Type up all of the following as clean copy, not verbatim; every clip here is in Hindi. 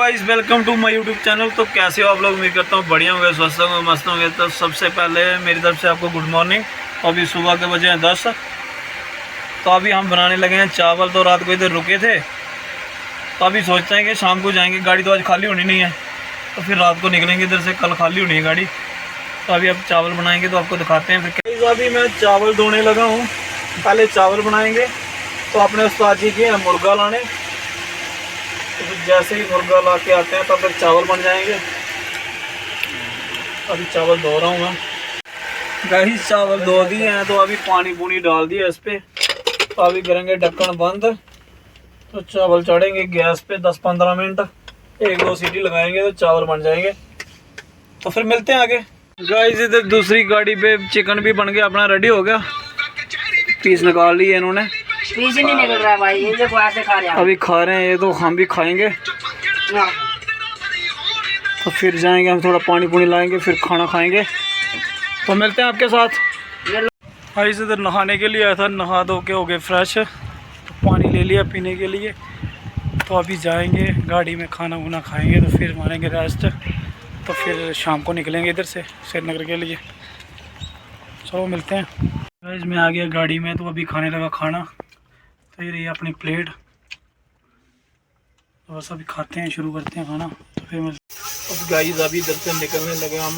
Guys, welcome to my YouTube channel. तो कैसे हो आप लोग? उम्मीद करता हूँ बढ़िया होंगे, स्वस्थ होंगे, मस्त होंगे। तो सबसे पहले मेरी तरफ से आपको गुड मॉर्निंग। अभी सुबह के बजे हैं 10। तो अभी हम बनाने लगे हैं चावल। तो रात को इधर रुके थे, तो अभी सोचते हैं कि शाम को जाएंगे। गाड़ी तो आज खाली होनी नहीं है, तो फिर रात को निकलेंगे इधर से। कल खाली होनी है गाड़ी। तो अभी अब चावल बनाएंगे, तो आपको दिखाते हैं फिर। अभी मैं चावल धोने लगा हूँ। पहले चावल बनाएंगे, तो अपने उस्ताद जी के मुर्गा लाने। तो जैसे ही मुर्गा ला के आते हैं तब तक चावल बन जाएंगे। अभी चावल धो रहा हूँ मैं। गाइस, चावल धो दिए हैं, तो अभी पानी पूनी डाल दिया इस पे। तो अभी करेंगे ढक्कन बंद। तो चावल चढ़ेंगे गैस पे 10-15 मिनट, 1-2 सीटी लगाएंगे तो चावल बन जाएंगे। तो फिर मिलते हैं आगे। गाइस, इधर दूसरी गाड़ी पे चिकन भी बन गया, अपना रेडी हो गया। पीस निकाल लिए इन्होंने। पीस नहीं निकल रहा है भाई, ये देखो ऐसे खा रहे हैं। अभी खा रहे हैं ये, तो हम भी खाएंगे। तो फिर जाएंगे हम, थोड़ा पानी पूनी लाएंगे, फिर खाना खाएंगे। तो मिलते हैं आपके साथ। भाई इधर नहाने के लिए आया था, नहा धो के हो गए फ्रेश। तो पानी ले लिया पीने के लिए। तो अभी जाएंगे गाड़ी में, खाना वाना खाएंगे, तो फिर मारेंगे रेस्ट। तो फिर शाम को निकलेंगे इधर से श्रीनगर के लिए। चलो मिलते हैं। गाइस, मैं आ गया गाड़ी में, तो अभी खाने लगा खाना। तो ये रही अपनी प्लेट। तो बस अभी खाते हैं, शुरू करते हैं खाना। तो फिर मैं अब गाइस अभी इधर से निकलने लगे हम।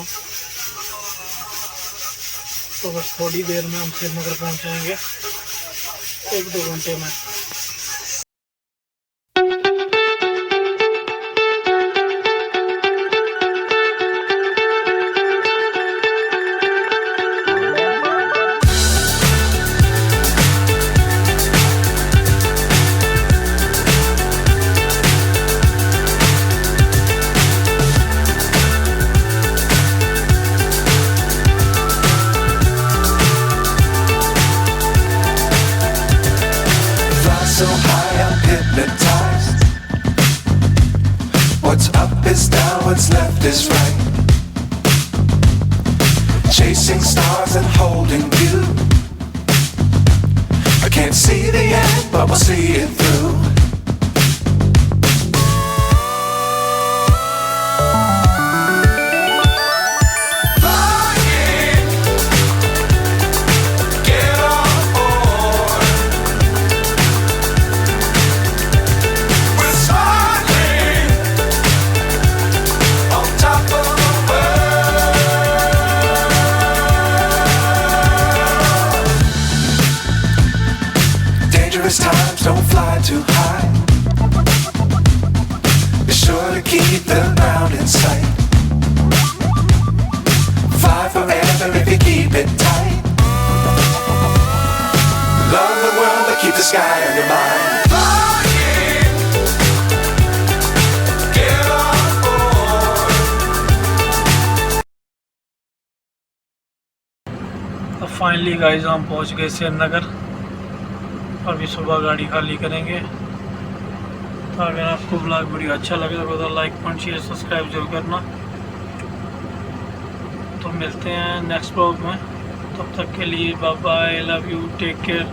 तो बस थोड़ी देर में हम श्रीनगर पहुंच जाएंगे, 1-2 घंटे में। So high, I'm hypnotized. What's up is down, what's left is right. Chasing stars and holding you. I can't see the end, but we'll see it through. Times don't fly too high. Be sure to keep the ground in sight. Fly forever if you keep it tight. Love the world but keep the sky on your mind. Flying, get on board. तो फाइनली गाइस हम पहुंच गए श्रीनगर। अभी सुबह गाड़ी खाली करेंगे। तो अगर आपको ब्लॉग वीडियो अच्छा लगे तो लाइक, कमेंट, शेयर, सब्सक्राइब जरूर करना। तो मिलते हैं नेक्स्ट ब्लॉग में। तब तक के लिए bye bye, love you, take care.